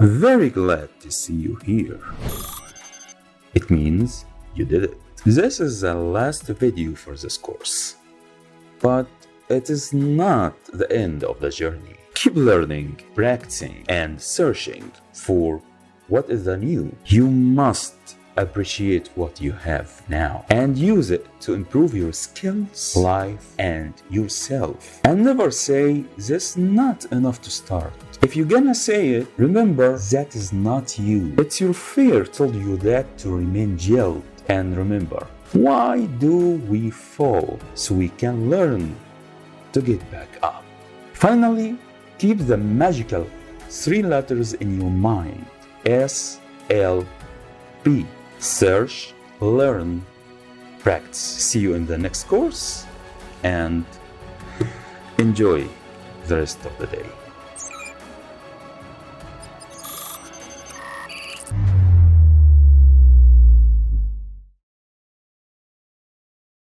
Very glad to see you here. It means you did it. This is the last video for this course. But it is not the end of the journey. Keep learning, practicing, and searching for what is the new. You must appreciate what you have now and use it to improve your skills, life, and yourself. And never say this is not enough to start. If you're gonna say it, remember that is not you. It's your fear told you that to remain jailed. And remember, why do we fall? So we can learn to get back up. Finally, keep the magical 3 letters in your mind. SLP. Search, learn, practice. See you in the next course and enjoy the rest of the day.